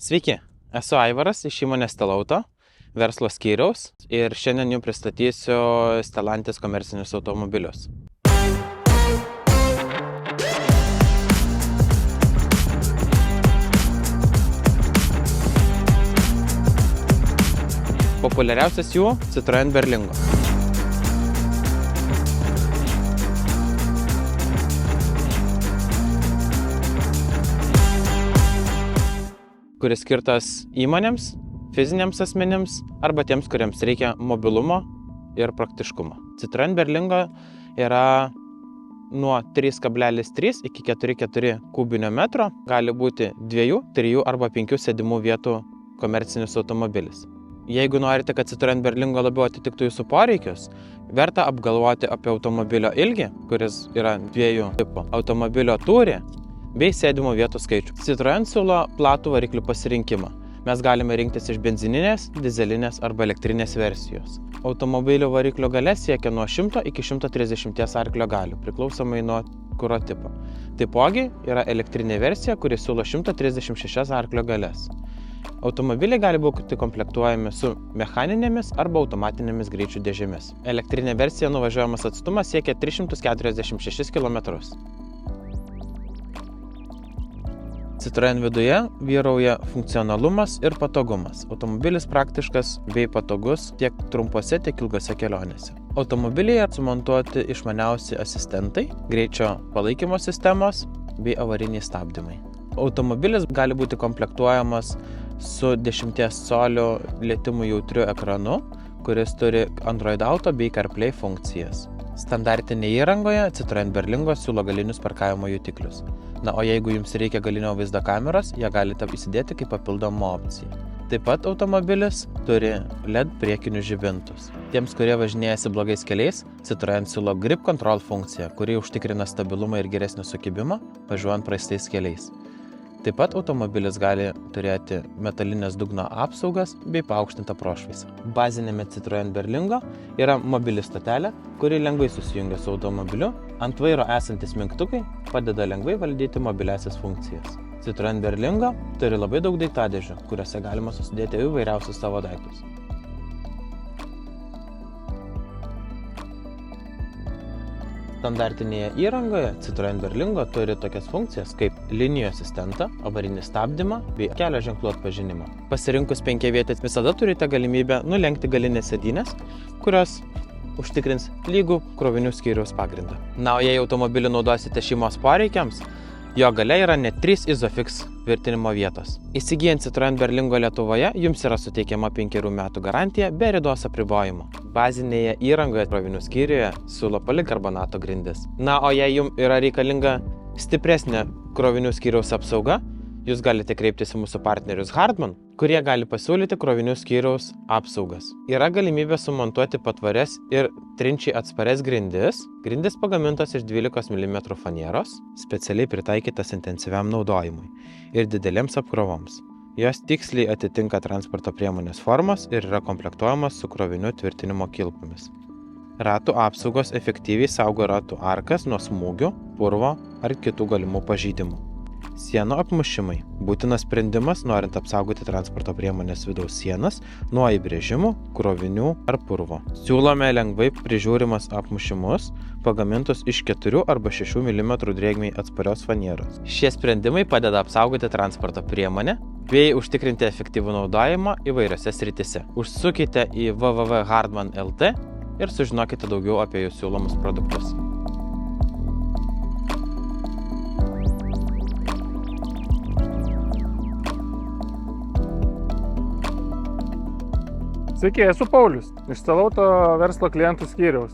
Sveiki, esu Aivaras iš įmonės Stelauto, verslo skyriaus ir šiandien jums pristatysiu Stellantis komercinius automobilius. Populiariausias jų Citroen Berlingo. Kuris skirtas įmonėms, fiziniams asmenims arba tiems, kuriems reikia mobilumo ir praktiškumo. Citroen Berlingo yra nuo 3,3 iki 4,4 kubinio metro, gali būti 2, 3 arba 5 sėdimų vietų komercinis automobilis. Jeigu norite, kad Citroen Berlingo labiau atitiktų jūsų poreikius, verta apgalvoti apie automobilio ilgį, kuris yra 2 tipų, automobilio tūrį bei sėdimų vietų skaičių. Citroen siūlo platų variklių pasirinkimą. Mes galime rinktis iš benzininės, dizelinės arba elektrinės versijos. Automobilio variklio galia siekia nuo 100 iki 130 arklio galių, priklausomai nuo kuro tipo. Taipogi yra elektrinė versija, kuri siūlo 136 arklio galias. Automobiliai gali būti komplektuojami su mechaninėmis arba automatinėmis greičių dėžėmis. Elektrinė versija nuvažiuojamas atstumas siekia 346 km. Citroen viduje vyrauja funkcionalumas ir patogumas. Automobilis praktiškas bei patogus tiek trumpose, tiek ilgose kelionėse. Automobilyje sumontuoti išmaniausi asistentai, greičio palaikymo sistemos bei avariniai stabdymai. Automobilis gali būti komplektuojamas su 10 colių lietimų jautriu ekranu, kuris turi Android Auto bei CarPlay funkcijas. Standartinėje įrangoje Citroen Berlingo siūlo galinius parkavimo jutiklius. Na, o jeigu jums reikia galinio vaizdo kameros, ją galite įsidėti kaip papildomą opciją. Taip pat automobilis turi LED priekinius žibintus. Tiems, kurie važinėjasi blogais keliais, Citroen siūlo Grip Control funkciją, kuri užtikrina stabilumą ir geresnį sukibimą, važiuojant praistais keliais. Taip pat automobilis gali turėti metalinės dugno apsaugas bei paaukštintą prošvaisą. Bazinėme Citroen Berlingo yra mobili stotelė, kuri lengvai susijungia su automobiliu. Ant vairo esantis mygtukai padeda lengvai valdyti mobiliasias funkcijas. Citroen Berlingo turi labai daug daiktadėžių, kuriuose galima susidėti įvairiausius savo daiktus. Standartinėje įrangoje Citroen Berlingo turi tokias funkcijas kaip linijų asistentą, avarinį stabdymą bei kelio ženklų atpažinimą. Pasirinkus 5-vietės visada turite galimybę nulenkti galinės sėdynės, kurios užtikrins lygų krovinių skyriaus pagrindą. Na, o jei automobilį naudosite šeimos poreikiams, jo galia yra net 3 Isofix tvirtinimo vietos. Įsigyjant Citroen Berlingo Lietuvoje, jums yra suteikiama 5 metų garantija be ridos apribojimo. Bazinėje įrangoje krovinių skyriuje siūlo polikarbonato grindis. Na, o jei jums yra reikalinga stipresnė krovinių skyriaus apsauga, jūs galite kreiptis į mūsų partnerius Hartmann, kurie gali pasiūlyti krovinių skyriaus apsaugas. Yra galimybė sumontuoti patvarias ir trinčiai atsparias grindis. Grindis pagamintos iš 12 mm fanieros, specialiai pritaikytas intensyviam naudojimui ir didelėms apkrovoms. Jos tiksliai atitinka transporto priemonės formos ir yra komplektuojamas su krovinių tvirtinimo kilpomis. Ratų apsaugos efektyviai saugo ratų arkas nuo smūgių, purvo ar kitų galimų pažeidimų. Sienų apmušimai – būtinas sprendimas, norint apsaugoti transporto priemonės vidaus sienas nuo įbrėžimų, krovinių ar purvo. Siūlome lengvai prižiūrimas apmušimus, pagamintus iš 4 arba 6 mm drėgmei atsparios fanieros. Šie sprendimai padeda apsaugoti transporto priemonę bei užtikrinti efektyvų naudojimą įvairiose srityse. Užsukite į www.hartmann.lt ir sužinokite daugiau apie jų siūlomus produktus. Sveiki, esu Paulius, iš Stelauto verslo klientų skyriaus.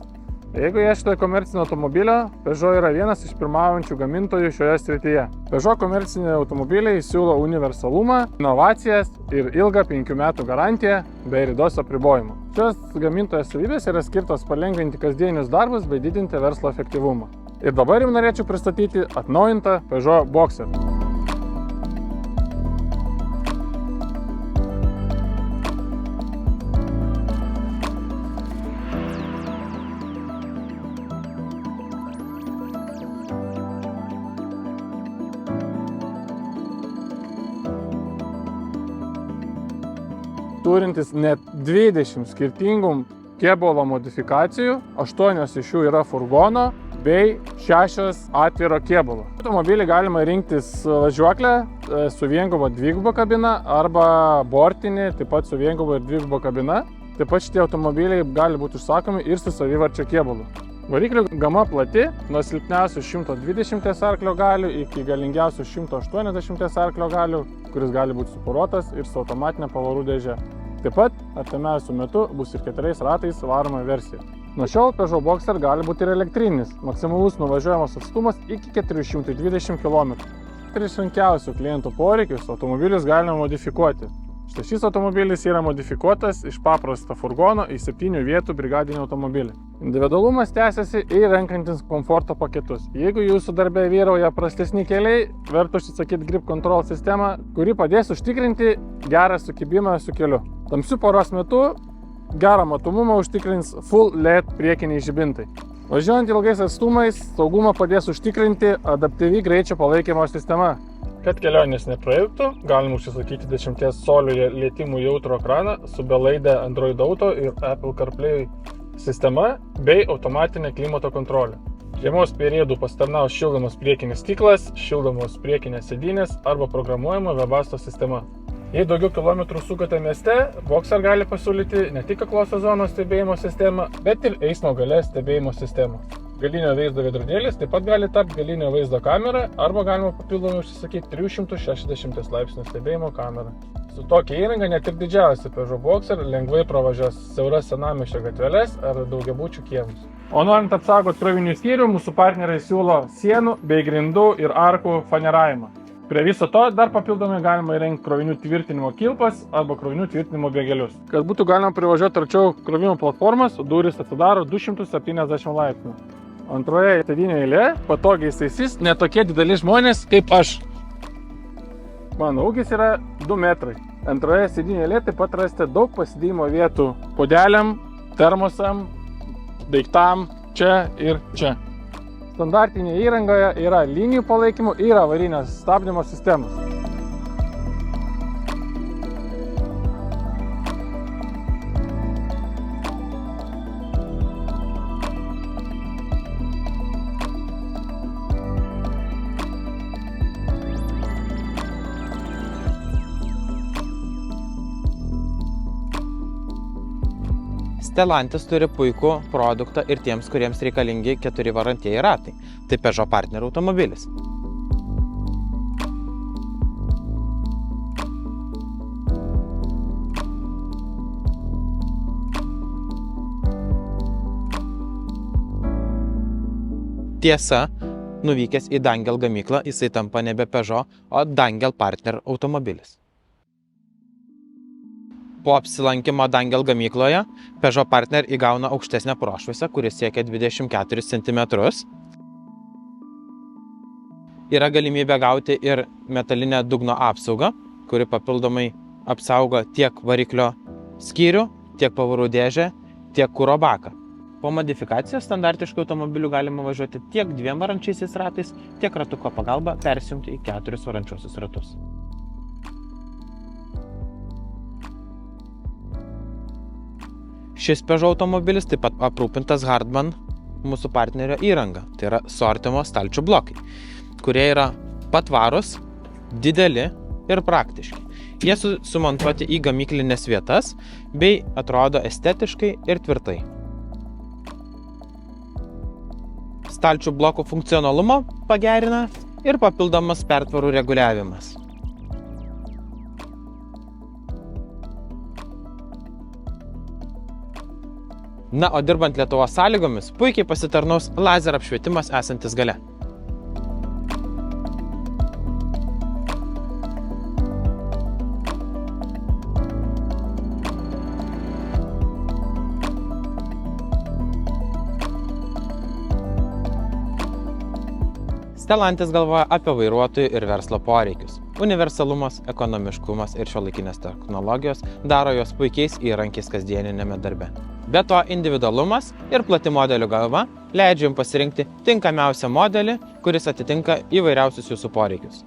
Jeigu ieškote komercinio automobilio, Peugeot yra vienas iš pirmaujančių gamintojų šioje srityje. Peugeot komerciniai automobiliai siūlo universalumą, inovacijas ir ilgą 5 metų garantiją bei ridos apribojimą. Šios gamintojo savybės yra skirtos palengvinti kasdienius darbus bei didinti verslo efektyvumą. Ir dabar jums norėčiau pristatyti atnaujintą Peugeot Boxer. turintis net 20 skirtingų kėbulo modifikacijų, 8 iš jų yra furgono bei 6 atviro kėbulo. Automobilį galima rinktis važiuoklę su viengubo dvigubo kabina arba bortinį, taip pat su viengubo ir dvigubo kabina. Taip pat šitie automobiliai gali būti užsakomi ir su savivarčio kėbulu. Variklių gama plati, nuo silpniausių 120 arklio galių iki galingiausių 180 arklio galių, kuris gali būti suporuotas ir su automatinė pavarų dėže. Taip pat artimiausiu metu bus ir 4 ratais varoma versija. Nuo šiol Peugeot Boxer gali būti ir elektrinis, maksimalus nuvažiuojamas atstumas iki 420 km. Ir sunkiausių klientų poreikius automobilius galima modifikuoti. Šis automobilis yra modifikuotas iš paprasto furgono į 7 vietų brigadinį automobilį. Individualumas tęsiasi ir renkantis komforto paketus. Jeigu jūsų darbe vyrauja prastesni keliai, verta užsisakyti Grip Control sistemą, kuri padės užtikrinti gerą sukibimą su keliu. Tamsiu paros metu gerą matomumą užtikrins Full LED priekiniai žibintai. Važiuojant ilgais atstumais, saugumą padės užtikrinti adaptyvi greičio palaikymo sistema. Kad kelionės neprailgtų, galima užsisakyti 10 colių lietimų jautrų ekraną su belaide Android Auto ir Apple CarPlay sistema bei automatinė klimato kontrolė. Žiemos periodu pasitarnaus šildomas priekinis stiklas, šildomos priekinės sėdynės arba programuojama Webasto sistema. Jei daugiau kilometrų sukate mieste, Boxer gali pasiūlyti ne tik aklosios zonos stebėjimo sistemą, bet ir eismo gale stebėjimo sistemą. Galinio vaizdo veidrodėlis taip pat gali tapti galinio vaizdo kamera arba galima papildomai užsisakyti 360 laipsnių stebėjimo kamerą. Su tokia įranga net ir didžiausi Peugeot Boxer lengvai pravažiuos siauras senamiesčio gatveles ar daugiabučių kiemus. O norint apsaugoti krovinių skyrių, mūsų partneriai siūlo sienų bei grindų ir arkų faneravimą. Prie viso to dar papildomai galima įrengti krovinių tvirtinimo kilpas arba krovinių tvirtinimo bėgelius. Kad būtų galima privažiuoti arčiau krovimo platformos, durys atsidaro 270 laipsnių. Antroje sėdynio eilėje patogiai įsitaisys ne tokie dideli žmonės kaip aš. Mano ūgis yra 2 metrai. Antroje sėdynio eilėje taip pat rasite daug pasidėjimo vietų puodeliam, termosam, daiktam čia ir čia. Standartinėje įrangoje yra linijų palaikymų ir avarinės stabdymo sistemos. Stellantis turi puikų produktą ir tiems, kuriems reikalingi 4 varantieji ratai. Tai Peugeot partnerių automobilis. Tiesa, nuvykęs į Dangel gamyklą, jisai tampa nebe Peugeot, o Dangel partner automobilis. Po apsilankimo Dangel gamykloje, Peugeot partner įgauna aukštesnę prošviesą, kuris siekia 24 cm. Yra galimybė gauti ir metalinę dugno apsaugą, kuri papildomai apsaugo tiek variklio skyrių, tiek pavarų dėžę, tiek kuro baką. Po modifikacijos standartiškai automobilių galima važiuoti tiek 2 varančiaisiais ratais, tiek ratuko pagalba persijungti į 4 varančiuosius ratus. Šis Peugeot automobilis taip pat aprūpintas Hartmann mūsų partnerio įranga, tai yra suardymo stalčių blokai, kurie yra patvarūs, dideli ir praktiški. Jie sumontuoti į gamyklinės vietas bei atrodo estetiškai ir tvirtai. Stalčių blokų funkcionalumą pagerina ir papildomas pertvarų reguliavimas. Na, o dirbant Lietuvos sąlygomis, puikiai pasitarnaus lazerio apšvietimas esantis gale. Stellantis galvoja apie vairuotojų ir verslo poreikius. Universalumas, ekonomiškumas ir šiuolaikinės technologijos daro jos puikiais įrankiais kasdieniniame darbe. Be to, individualumas ir plati modelių galva leidžia jums pasirinkti tinkamiausią modelį, kuris atitinka įvairiausius jūsų poreikius.